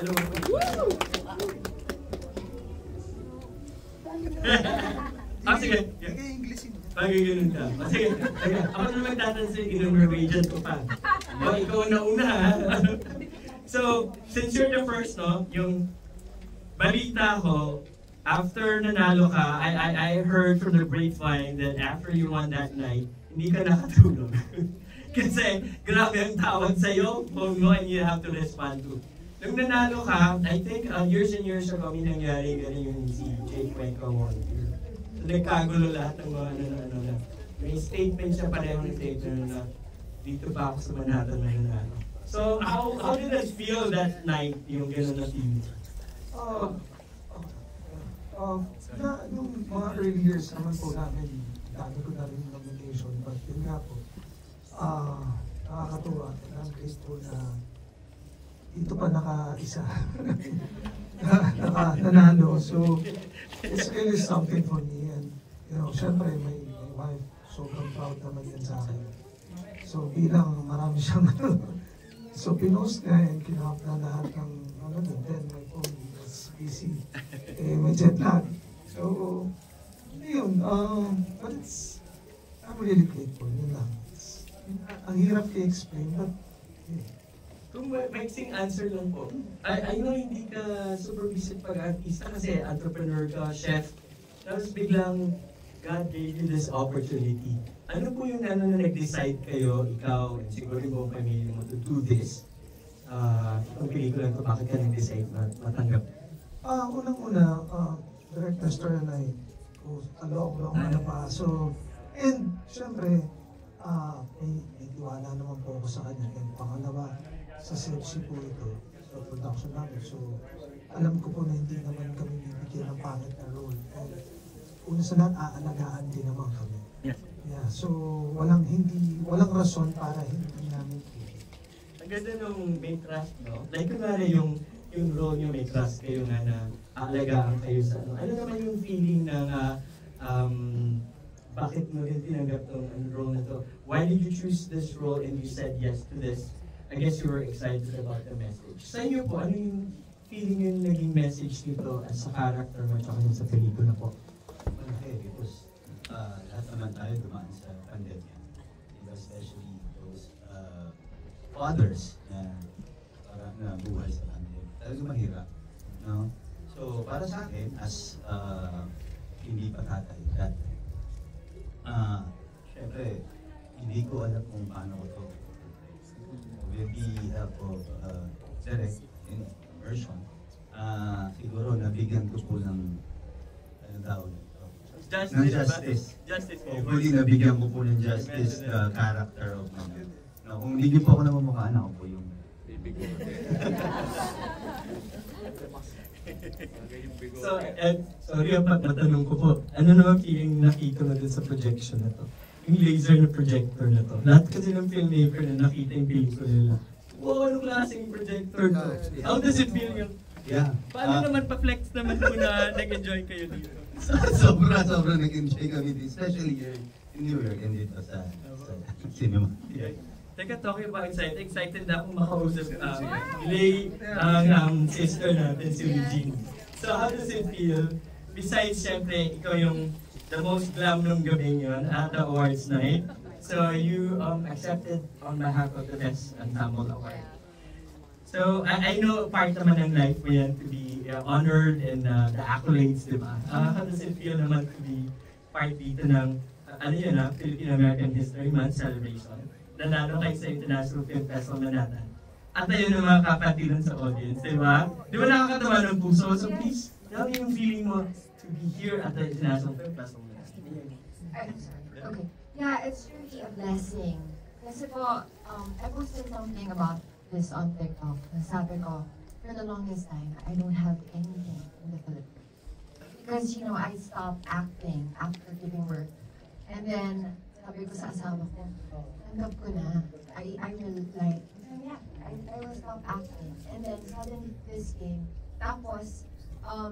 Hello. Sige. Pagigilin ka. Sige. Ako na magtatansin, in-Norwegian ko pa. Ikaw na una, ha? So, since you're the first, no, yung balita ko, after nanalo ka, I heard from the grapevine that after you won that night, hindi ka nakatulog. Kasi grabe ang tawag sa'yo, phone mo, and you have to respond to. Nung nanalo ka, I think years and years ago, may nangyari ganun yung si Jake Cuenca won. So, nagkagulo lahat ng mga ano. May statement siya, parehong statement na dito pa ako sa Manhattan na nanalo. So, how did it feel that night, yung gano'n na team? Nung mga early years naman po namin, dami ko na rin nomination, but yun nga po, nakakatuwa, and I'm grateful na dito pa naka-isa, nanalo. So, it's really something for me, and you know, syempre, my wife, sobrang proud naman yan sa akin. So, bilang marami siyang so, pinost niya and kinahap na lahat ng then my phone was busy. May jet lag. So, yun. But I'm really grateful. Yun lang. Ang hirap i-explain, but Kung maiksing answer lang po, I know hindi ka super busy pag-artista kasi entrepreneur ka, chef. Tapos biglang God gave you this opportunity. Ano po yung na nag-decide kayo, ikaw, and siguro yung buong pamilya mo to do this? Itong pelikula ito, bakit ka nag-decide na matanggap? Unang-una, Director Star and I, along na pa. So, and syempre, may tiwala naman po ako sa kanya. And pangalawa, sa CFC po ito, sa production namin. So, alam ko po na hindi naman kami bibigyan ng pangit na role. And una sa lahat, aalagaan din naman kami. Yeah, so walang rason para hindi namin. Ang ganda nung may trust, no? Like kunwari yung role nyo may trust kayo nga na aalagaan kayo sa ano. Ano naman yung feeling na bakit mo rin tinanggap tong role na to? Why did you choose this role and you said yes to this? I guess you were excited about the message. Sa inyo po, ano yung feeling yung naging message nito as a character mo tsaka sa pelikula po? Okay, because lahat naman tayo dumaan sa pandemya. Especially those fathers na buhay sa pandemya. Talagang mahirap. No? So, para sa akin, as hindi pa tatay dati, syempre, hindi ko alam kung paano ko to. With the help of direct immersion, siguro nabigyan ko po ng justice. Hopefully nabigyan ko po ng justice the character of Mama. No, kung hindi niyo po ako namamukhaan, ako po yung bibig ko. So, Ed, sorry pag matanong ko po, ano naman feeling nakita mo dun sa projection na to? Yung laser na projector na to. Lahat kasi ng filmmaker na nakita yung pelikula nila. Wow, anong klaseng projector to? How does it feel yung... Yeah. Paano naman pa-flex naman po na nag-enjoy kayo dito? Sobra nag-enjoy kami dito, especially here in New York and dito sa cinema. Yeah. Teka, talking about excited na akong makausap Lay, ang sister natin, si Regine. So how does it feel? Besides, syempre, ikaw yung the most glam nung gabi yun at the awards night. So you accepted on behalf of the Best Ensemble Award. So I know part naman ng life mo yan to be honored and the accolades, di ba? How does it feel naman to be part dito ng, Philippine-American History Month celebration? Nanalo kayo sa International Film Festival Manhattan. At ayun ang mga kapatiran sa audience, di ba? Di ba nakakatawa ng puso? So please, tell me yung feeling mo to be here at the International Film Festival Manhattan. Okay. Yeah, it's really a blessing. Kasi po, I posted something about this on TikTok. Sabi ko, for the longest time, I don't have anything in the Philippines. Because, I stopped acting after giving birth. And then, sabi ko sa asawa ko, tanggap ko na. I will I will stop acting. And then, suddenly this came. Tapos,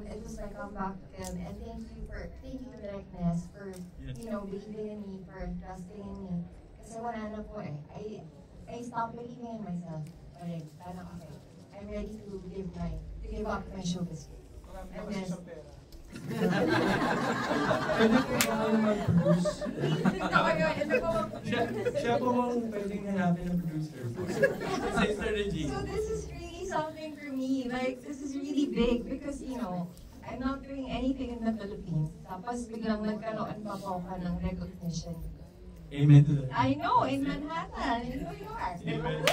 it was my comeback to them. And thank you Directness for, believing in me, for trusting in me. Kasi wala na po I stopped believing in myself. Parang, okay, I'm ready to give up my showbiz. And then, Pwede po ba ako mag-produce? ito ko yun, ito ko. Siya po bang pwedeng hanapin ng producer? Sister Regine. So this is really something for me. Like, this is really big because, you know, I'm not doing anything in the Philippines. Tapos biglang nagkaroon pa po ka ng recognition. Amen to that. I know, in Manhattan, in New York. Amen.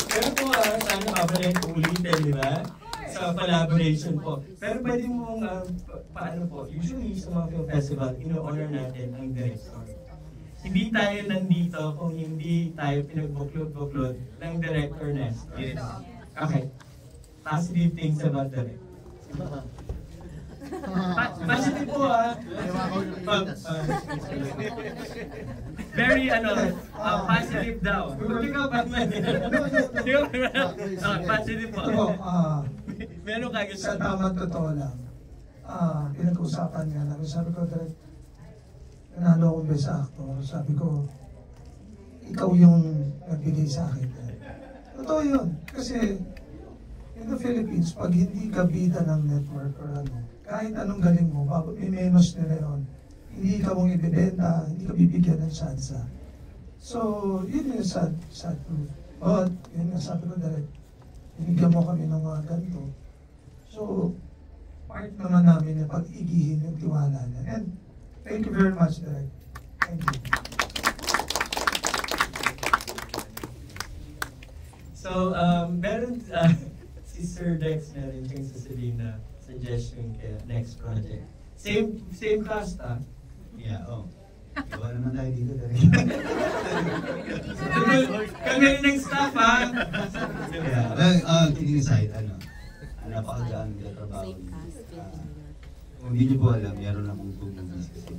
Pero po, sana mabalik po ulitin, di ba? Sa collaboration po. Pero pwede mong, paano po, usually sa mga film festival, ino-honor natin ang director. Hindi tayo nandito kung hindi tayo pinagbuklod-buklod ng director Nestor. Yes. Okay. Positive things about director. Positive po very positive daw. Ikaw ba man? Positive po. Meron ka Sa tamang totoo lang, pinag-usapan nga namin. Sabi ko, direct, nanalo akong best actor. Sabi ko, ikaw yung nagbigay sa akin. Totoo yun. Kasi, in the Philippines, pag hindi ka bida ng network or ano, kahit anong galing mo, may menos nila yun. Hindi ka mong ibibenta, hindi ka bibigyan ng sansa. So, yun yung sad truth. But, yun nga sabi ko direct, binigyan mo kami ng mga ganito. So, part naman namin na pag-igihin yung tiwala niya. And, thank you very much, direct. Thank you. So, meron, Sister Dex meron siyang sasabihin na suggestion kaya next project. Same cast, ah? Yeah, oh. Iba naman tayo dito. Kami rin ng staff, ha? Yeah, well, kidding aside, napakagaan ng trabaho niyo. Kung hindi niyo po alam, meron akong 2 movies kasi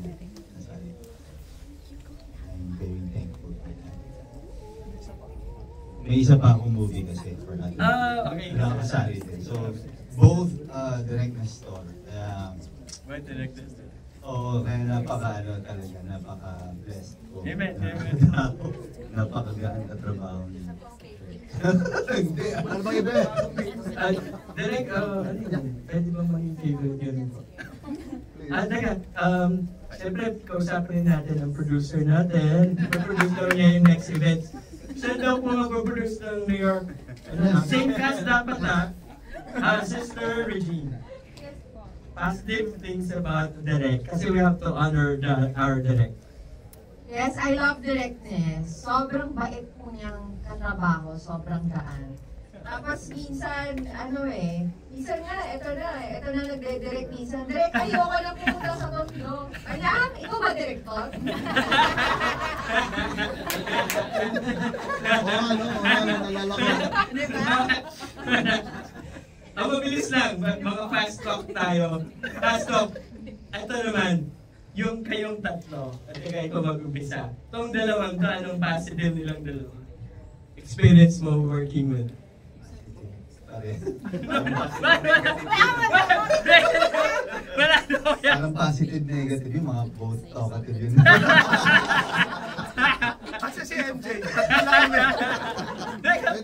nasali. I'm very thankful for that. May isa pa akong movie kasi for that. Okay. Nakakasali din. So, both direct na store. What director? Oo, kaya talaga, napaka-blessed ko. Amen, amen. Napakagaan na trabaho niya. Hindi, ano ba iba? Direk, pwede bang maging favorite yun po? Teka, siyempre, kausapin natin ang producer natin. Producer niya yung next event. Siya daw po mag-produce ng New York. Same cast dapat Sister Regine. Positive things about Direk. Kasi we have to honor our Direk. Yes, I love directness. Sobrang bait po niyang katrabaho, sobrang gaan. Tapos minsan, minsan nga, ito na nagde-direct minsan. Direk, ayoko na pumunta sa Tokyo. Alam, ikaw ba director? Nalala ko. Ang mabilis lang, mga fast talk tayo. Fast talk. Ito naman, yung kayong tatlo, at ikaw mag-umpisa. Itong dalawang to, anong positive nilang dalawa? Experience mo working with? Wala daw yan. Parang positive, negative yung mga both talkative yun. Kasi si MJ.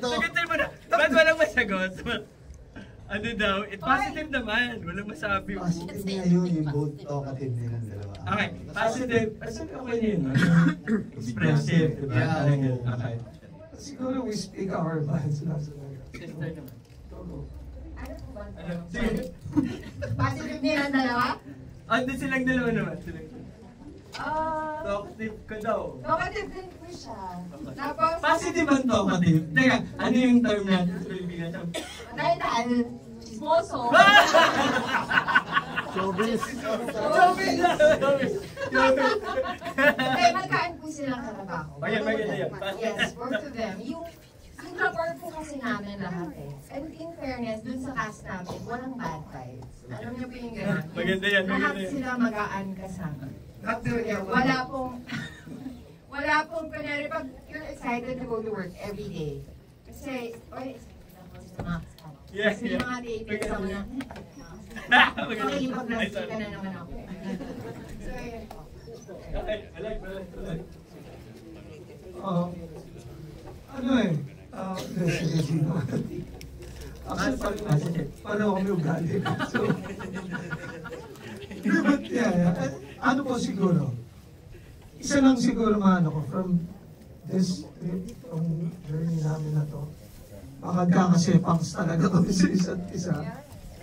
Sagutin mo na. Ba't walang masagot? Ano daw? Positive naman. Walang masabi. Positive nga yun, yung both talkative nilang dalawa. Okay, positive. Positive okay na yun. Expressive. Diba? Yeah. Okay. Siguro we speak our minds lang sa mga. Sister naman. Ano po ba? Sige. Positive nilang dalawa? Hindi silang dalawa naman. Ah, Talkative ka daw. talkative din po siya. Tapos, Positive ang talkative. Teka, ano yung term natin sa Pilipinas? dahil chismoso. Showbiz. Hindi, magkaan po silang trabaho. Maganda yan. Yes, both of them. Yung rapport po kasi namin lahat eh. And in fairness, dun sa cast namin, walang bad vibes. Alam niyo po yung gano'n? Maganda yan, maganda Lahat yan. sila magaan kasama. Wala pong, kunyari, pag you're excited to go to work every day. Kasi, excited ako sa mga kasama. Yes, Kasi yung mga dating sa mga, makikipag-lasty ka na naman ako. So, yun po. Okay, I like. Ano sige. Actually, pareho kami ugali. So, but yeah. Ano po siguro? Isa lang siguro maano ko from this trip, itong journey namin na to. Magkakasipangs talaga kami sa isa't isa.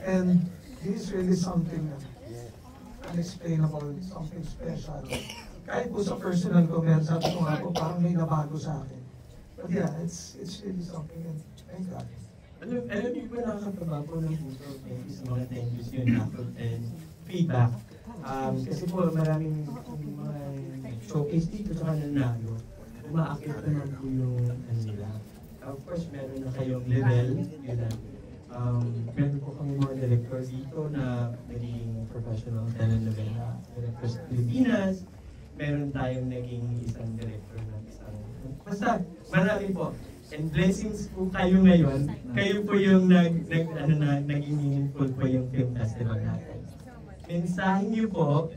And this is really something unexplainable, something special. Kahit po sa personal ko, sabi ko nga po, parang may nabago sa akin. But yeah, it's really something, and thank God. Alam niyo ba nakakataba po ng puso sa mga thank yous yun and feedback. Kasi po maraming mga showcase dito sa nanalo. Umaakit naman po yung ano nila. Of course, meron na kayong level. Yun na. Meron po kami mga director dito na naging professional telenovela directors sa Pilipinas. Meron tayong naging isang director ng isang... Basta, marami po. And blessings po kayo ngayon. Kayo po yung naging meaningful po yung film festival natin. Mensahe niyo po,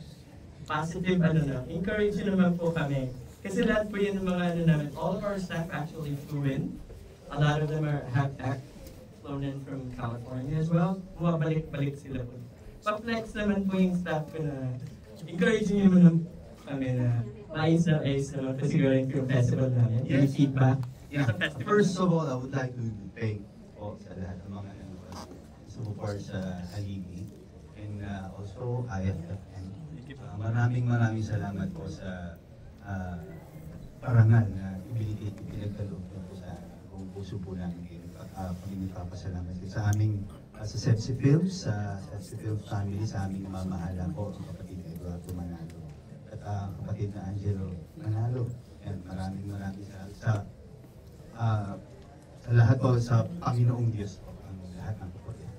positive encourage nyo naman po kami. Kasi lahat po yun ng mga namin, all of our staff actually flew in. A lot of them have flown in from California as well. Bumabalik-balik sila po. Pa-flex naman po yung staff ko na encourage nyo naman kami na maayos naman po siguro yung film festival namin. Yung feedback. Yeah. First of all, I would like to thank po sa lahat ng mga support sa Haligi and also IFFM. Maraming salamat po sa parangal na pinagkaloob po sa buong puso po namin. Pagpapasalamat sa aming sa Sepsi Films, sa Sepsi Films family, sa aming mamahala po, ang kapatid Eduardo Manalo at kapatid na Angelo Manalo. And maraming salamat sa lahat po sa Panginoong Diyos po, ang lahat ng kapatid.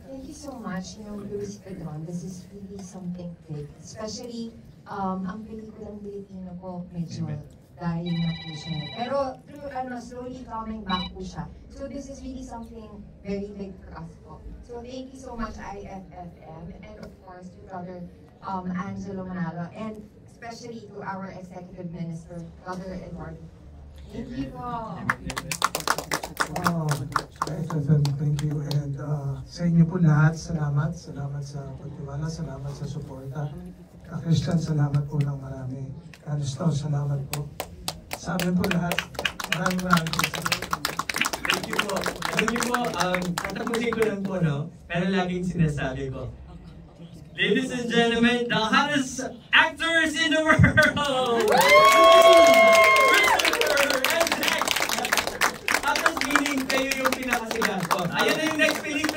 Thank you so much. You know, Luis Pedron, this is really something big. Especially, ang pelikulang Pilipino po, medyo dying na po siya. Pero, slowly coming back po siya. So, this is really something very big for us po. So, thank you so much, IFFM, and of course, to Brother Angelo Manalo, and especially to our Executive Minister, Brother Eduardo. Thank you po. Thank you. And sa inyo po lahat, salamat. Salamat sa pagtiwala, salamat sa suporta. Christian, salamat po ng marami. Anistor, salamat po. Sa amin po lahat, maraming salamat. Thank you po. Alam niyo po, tatapusin ko lang po, no? Pero laging sinasabi ko, ladies and gentlemen, the hottest actors in the world! Christopher and Jack! Tapos meaning kayo yung pinakasigat ko. Ayan na yung next feeling